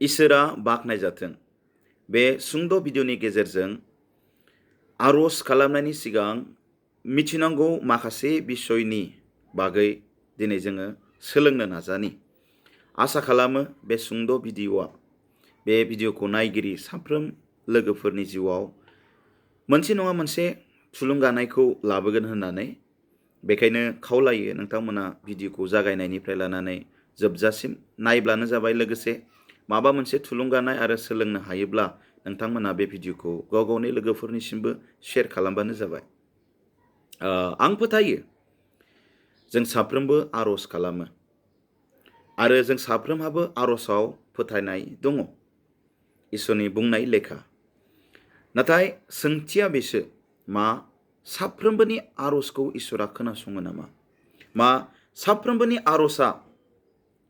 इसोरा बाख्नायजाथों। बे सुंद' भिडिअनि गेजेरजों आर'ज खालामनायनि सिगां मिथिनांगौ माखासे बिसयनि बागै दिनै जोङो सोलोंनो नाजानि। आसा खालामो बे सुंद' भिडिअआ बे भिडिअखौ नायगिरि साफ्रोम लोगोफोरनि जिउआव मोनसे नङा मोनसे थुलुंगानायखौ लाबोगोन होननानै। बेखायनो खावलायो नोंथांमोना भिडिअखौ जागायनायनिफ्राय लानानै जोबजासिम नायब्लानो जाबाय। लोगोसे माबा मोनसे थुलुंगानाय आरो सोलोंनो हायोब्ला नोंथांमोना बे भिडिअखौ गाव गावनि लोगोफोरनिसिमबो शेयार खालामबानो जाबाय। आं फोथायो जों साफ्रोमबो आर'ज खालामो आरो जों साफ्रोमहाबो आर'जआव फोथायनाय दङ, इसोरनि बुंनाय लेखा। नाथाय सोंथिया बेसो, मा साफ्रोमबोनि आर'जखौ इसोरा खोनासङो नामा? मा साफ्रोमबोनि आर'जआ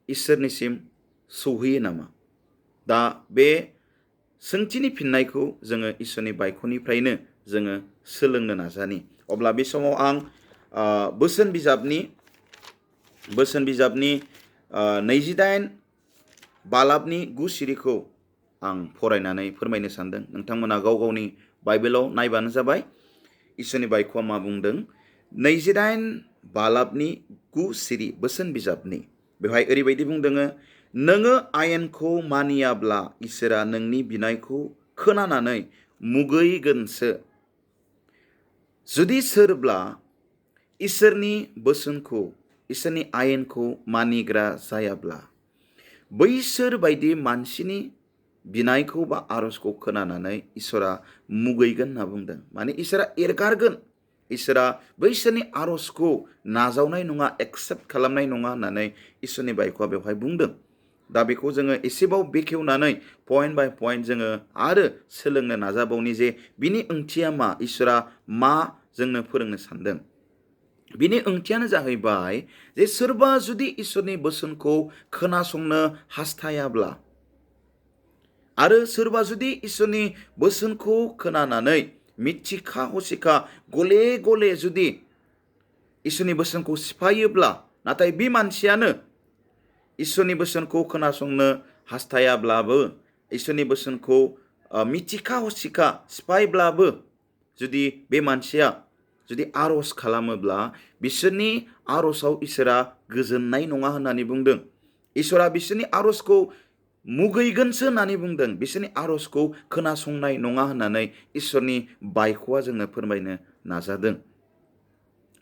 इसोरनिसिम सौहैयो नामा? दा बे सोंथिनि फिननायखौ जोङो इसोरनि बायख'निफ्रायनो जोङो सोलोंनो नाजानि। अब्ला बे समाव आं बोसोन बिजाबनि 28 बालाबनि 9 सिरिखौ आं फरायनानै फोरमायनो सानदों। नोंथांमोना गाव गावनि बाइबेलाव नायबानो जाबाय इसोरनि बायख'आ मा बुंदों। 28 बालाबनि 9 सिरि बोसोन बिजाबनि बेवहाय ओरैबायदि बुंदों, नोङो आयेनखौ मानियाब्ला इसोरा नोंनि बिनायखौ खोनानानै मुगैगोनसो। जुदि सोरब्ला इसोरनि बोसोनखौ, इसोरनि आयेनखौ मानिग्रा जायाब्ला बैसोर बायदि मानसिनि बिनायखौ बा आर'जखौ खोनानानै इसोरा मुगैगोन होनना बुंदों। माने इसोरा एरगारगोन, इसोरा बैसोरनि आर'जखौ नाजावनाय नङा, एक्सेप्ट खालामनाय नङा होननानै इसोरनि बायख'आ बेवहाय बुंदों। दा बेखौ जोङो एसेबाव बेखेवनानै पइन्ट बाय पइन्ट जोङो आरो सोलोंनो नाजाबावनि जे बिनि ओंथिया मा, इसोरा मा जोंनो फोरोंनो सानदों। बिनि ओंथियानो जाहैबाय जे सोरबा जुदि इसोरनि बोसोनखौ खोनासंनो हास्थायाब्ला आरो सोरबा जुदि इसोरनि बोसोनखौ खोनानानै मिथिखा हसिखा गले गले जुदि इसोरनि बोसोनखौ सिफायोब्ला, नाथाय बे मानसियानो इसोरनि बोसोनखौ खोनासंनो हास्थायाब्लाबो, इसोरनि बोसोनखौ मिथिखा हसिखा सिफायब्लाबो जुदि बे मानसिया जुदि आर'ज खालामोब्ला बिसोरनि आर'जआव इसोरा गोजोननाय नङा होननानै बुंदों। इसोरा बिसोरनि आर'जखौ मुगैगोनसो होननानै बुंदों, बिसोरनि आर'जखौ खोनासंनाय नङा होननानै इसोरनि बायख'आ जोंनो फोरमायनो नाजादों।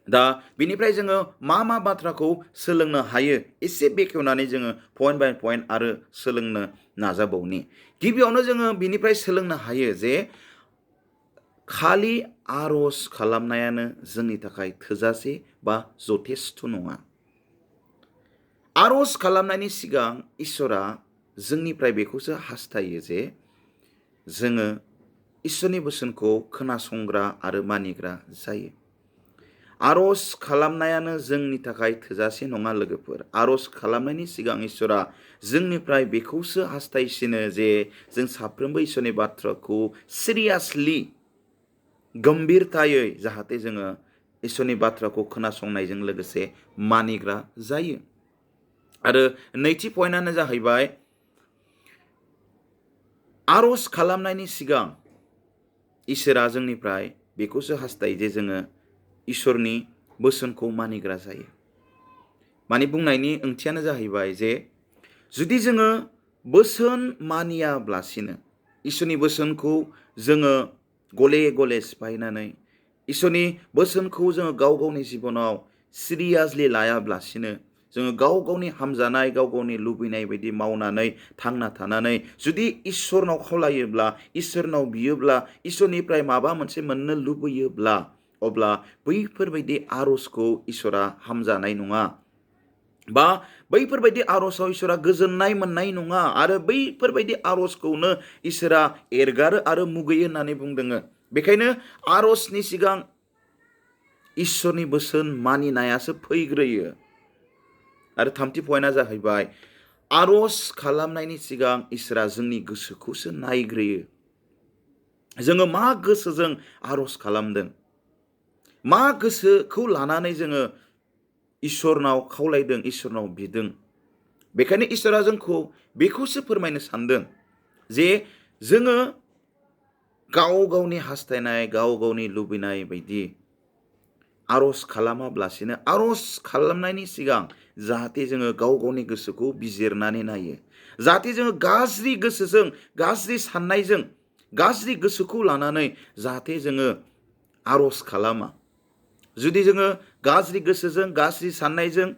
दा बिनिफ्राय जोङो मा मा बाथ्राखौ सोलोंनो हायो एसे बेखेवनानै जोङो पइन्ट बाय पइन्ट आरो सोलोंनो नाजाबावनि। गिबियावनो जोङो बिनिफ्राय सोलोंनो हायो जे खालि आर'ज खालामनायानो जोंनि थाखाय थोजासे बा जथेस्थ' नङा। आर'ज खालामनायनि सिगां इसोरा जोंनिफ्राय बेखौसो हास्थायो जे जोङो इसोरनि बोसोनखौ खोनासंग्रा आरो मानिग्रा जायो। आर'ज खालामनायानो जोंनि थाखाय थोजासे नङा लोगोफोर। आर'ज खालामनायनि सिगां इसोरा जोंनिफ्राय बेखौसो हास्थायसिनो जे जों साफ्रोमबो इसोरनि बाथ्राखौ सिरियासलि, गम्भीरतायै जाहाथे जोङो इसोरनि बाथ्राखौ खोनासंनायजों लोगोसे मानिग्रा जायो। आरो नैथि पइन्टआनो जाहैबाय आर'ज खालामनायनि सिगां इसोरा जोंनिफ्राय बेखौसो हास्थायो जे जोङो इसोरनि बोसोनखौ मानिग्रा जायो। माने बुंनायनि ओंथियानो जाहैबाय जे जुदि जोङो बोसोन मानियाब्लासिनो इसोरनि बोसोनखौ जोङो गले गले सिफायनानै इसोरनि बोसोनखौ जोङो गाव गावनि जिबनाव सिरियासलि लायाब्लासिनो जोङो गाव गावनि हामजानाय, गाव गावनि लुबैनाय बायदि मावनानै थांना थानानै जुदि इसोरनाव खावलायोब्ला, इसोरनाव बियोब्ला, इसोरनिफ्राय माबा मोनसे मोननो लुबैयोब्ला, अब्ला बैफोरबायदि आर'जखौ इसोरा हामजानाय नङा, बा बैफोरबायदि आर'जआव इसोरा गोजोननाय मोननाय नङा। आरो बैफोरबायदि आर'जखौनो इसोरा एरगारो आरो मुगैयो होननानै बुंदों। बेखायनो आर'जनि सिगां इसोरनि बोसोन मानिनायासो फैग्रोयो। आरो थामथि पइन्टआ जाहैबाय आर'ज खालामनायनि सिगां इसोरा जोंनि गोसोखौसो नायग्रोयो। जोङो मा गोसोजों आर'ज खालामदों, मा गोसोखौ लानानै जोङो इसोरनाव खावलायदों, इसोरनाव बिदों, बेखायनो इसोरा जोंखौ बेखौसो फोरमायनो सानदों जे जोङो गाव गावनि हास्थायनाय गाव गावनि लुबैनाय बायदि आर'ज खालामाब्लासिनो आर'ज खालामनायनि सिगां जाहाथे जोङो गाव गावनि गोसोखौ बिजिरनानै नायो, जाहाथे जोङो गाज्रि गोसोजों गाज्रि साननायजों गाज्रि गोसोखौ लानानै जाहाथे जोङो आर'ज खालामा। जुदि जोङो गाज्रि गोसोजों गाज्रि साननायजों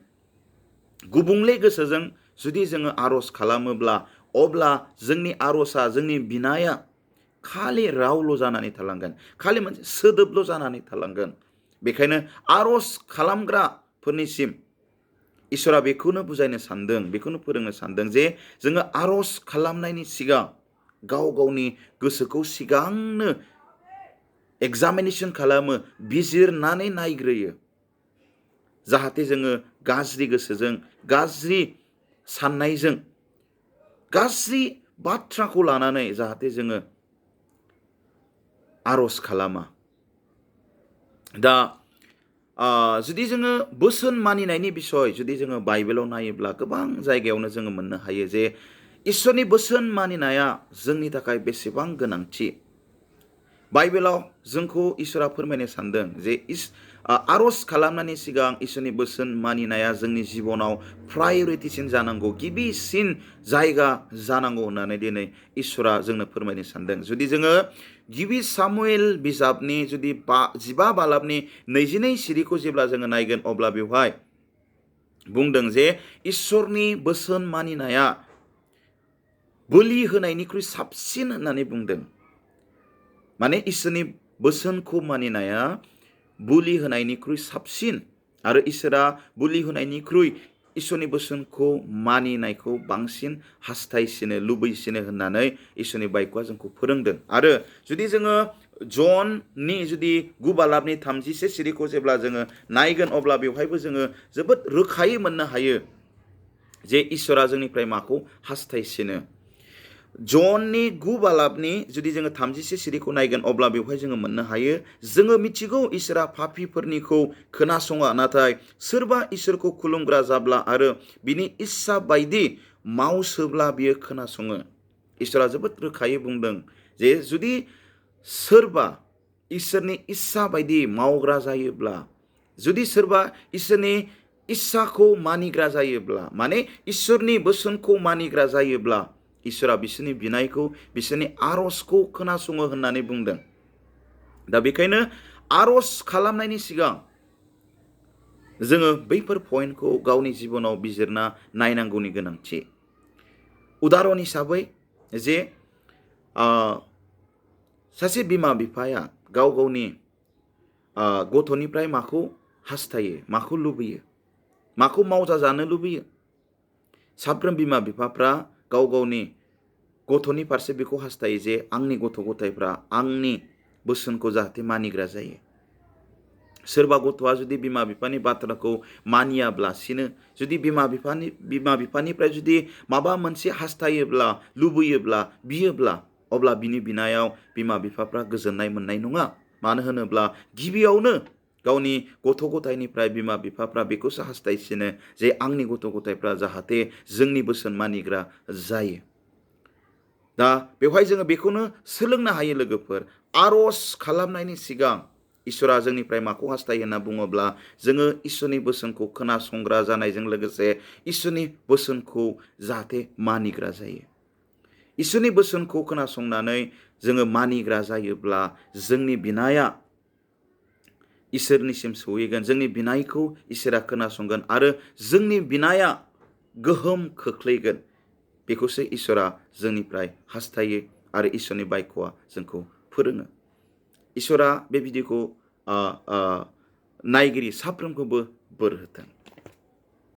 गुबुंले गोसोजों जुदि जोङो आर'ज खालामोब्ला अब्ला जोंनि आर'जआ जोंनि बिनाया खालि रावल' जानानै थालांगोन, खालि मोनसे सोदोबल' जानानै थालांगोन। बेखायनो आर'ज खालामग्राफोरनिसिम इसोरा बेखौनो बुजायनो सानदों, बेखौनो फोरोंनो सानदों जे जोङो आर'ज खालामनायनि सिगां गाव गावनि गोसोखौ सिगांनो एग्जामिनेसन खालामो, बिजिरनानै नायग्रोयो, जाहाथे जोङो गाज्रि गोसोजों गाज्रि साननायजों गाज्रि बाथ्राखौ लानानै जाहाथे जोङो आर'ज खालामा। दा जुदि जोङो बोसोन मानिनायनि बिसय जुदि जोङो बाइबेलाव नायोब्ला गोबां जायगायावनो जोङो मोननो हायो जे इसोरनि बोसोन मानिनाया जोंनि थाखाय बेसेबां गोनांथि। बाइबेलाव जोंखौ इसोरा फोरमायनो सानदों जे आर'ज खालामनायनि सिगां इसोरनि बोसोन मानिनाया जोंनि जिबनाव प्रायरिटिसिन जानांगौ, गिबिसिन जायगा जानांगौ होननानै दिनै इसोरा जोंनो फोरमायनो सानदों। जुदि जोङो गिबि सामुएल बिजाबनि जुदि 15 बालाबनि 22 सिरिखौ जेब्ला जोङो नायगोन अब्ला बेवहाय बुंदों जे इसोरनि बोसोन मानिनाया बोलि होनायनिख्रुइ साबसिन होननानै बुंदों। माने इसोरनि बोसोनखौ मानिनाया बोलि होनायनिख्रुइ साबसिन, आरो इसोरा बोलि होनायनिख्रुइ इसोरनि बोसोनखौ मानिनायखौ बांसिन हास्थायसिनो लुबैसिनो होननानै इसोरनि बाइकआ जोंखौ फोरोंदों। आरो जुदि जोङो जननि जुदि 9 बालाबनि 31 सिरिखौ जेब्ला जोङो नायगोन अब्ला बेवहायबो जोङो जोबोद रोखायै मोननो हायो जे इसोरा जोंनिफ्राय माखौ हास्थायसिनो। जननि 9 बालाबनि जुदि जोङो 31 सिरिखौ नायगोन अब्ला बेवहाय जोङो मोननो हायो, जोङो मिथिगौ इसोरा पापीफोरनिखौ खोनासङा, नाथाय सोरबा इसोरखौ खुलुमग्रा जाब्ला आरो बिनि इस्सा बायदि मावसोब्ला बियो खोनासङो। इसोरा जोबोद रोखायै बुंदों जे जुदि सोरबा इसोरनि इस्सा बायदि मावग्रा जायोब्ला, जुदि सोरबा इसोरनि इस्साखौ मानिग्रा जायोब्ला, माने इसोरनि बोसोनखौ मानिग्रा जायोब्ला इसोरा बिसोरनि बिनायखौ बिसोरनि आर'जखौ खोनासङो होननानै बुंदों। दा बेखायनो आर'ज खालामनायनि सिगां जोङो बैफोर पइन्टखौ गावनि जिबनाव बिजिरना नायनांगौनि गोनांथि। उदाहरन हिसाबै जे सासे बिमा बिफाया गाव गावनि गथ'निफ्राय माखौ हास्थायो, माखौ लुबैयो, माखौ मावजाजानो लुबैयो। साफ्रोम बिमा बिफाफ्रा गाव गावनि गथ'नि फारसे बेखौ हास्थायो जे आंनि गथ' गथायफ्रा आंनि बोसोनखौ जाहाथे मानिग्रा जायो। सोरबा गथ'आ जुदि बिमा बिफानि बाथ्राखौ मानियाब्लासिनो जुदि बिमा बिफानिफ्राय जुदि माबा मोनसे हास्थायोब्ला, लुबैयोब्ला, बियोब्ला, अब्ला बिनि बिनायाव बिमा बिफाफ्रा गोजोननाय मोननाय नङा। मानो होनोब्ला गिबियावनो गावनि गथ' गथायनिफ्राय बिमा बिफाफ्रा बेखौसो हास्थायसिनो जे आंनि गथ' गथायफ्रा जाहाथे जोंनि बोसोन मानिग्रा जायो। दा बेवहाय जोङो बेखौनो सोलोंनो हायो लोगोफोर, आर'ज खालामनायनि सिगां इसोरा जोंनिफ्राय माखौ हास्थायो होनना बुङोब्ला जोङो इसोरनि बोसोनखौ खोनासंग्रा जानायजों लोगोसे इसोरनि बोसोनखौ जाहाथे मानिग्रा जायो। इसोरनि बोसोनखौ खोनासंनानै जोङो मानिग्रा जायोब्ला जोंनि बिनाया इसोरनिसिम सहैगोन, जोंनि बिनायखौ इसोरा खोनासंगोन आरो जोंनि बिनाया गोहोम खोख्लैगोन। बेखौसो इसोरा जोंनिफ्राय हास्थायो आरो इसोरनि बाइकआ जोंखौ फोरोङो। इसोरा बे भिडिअखौ नायगिरि साफ्रोमखौबो बोर होथों।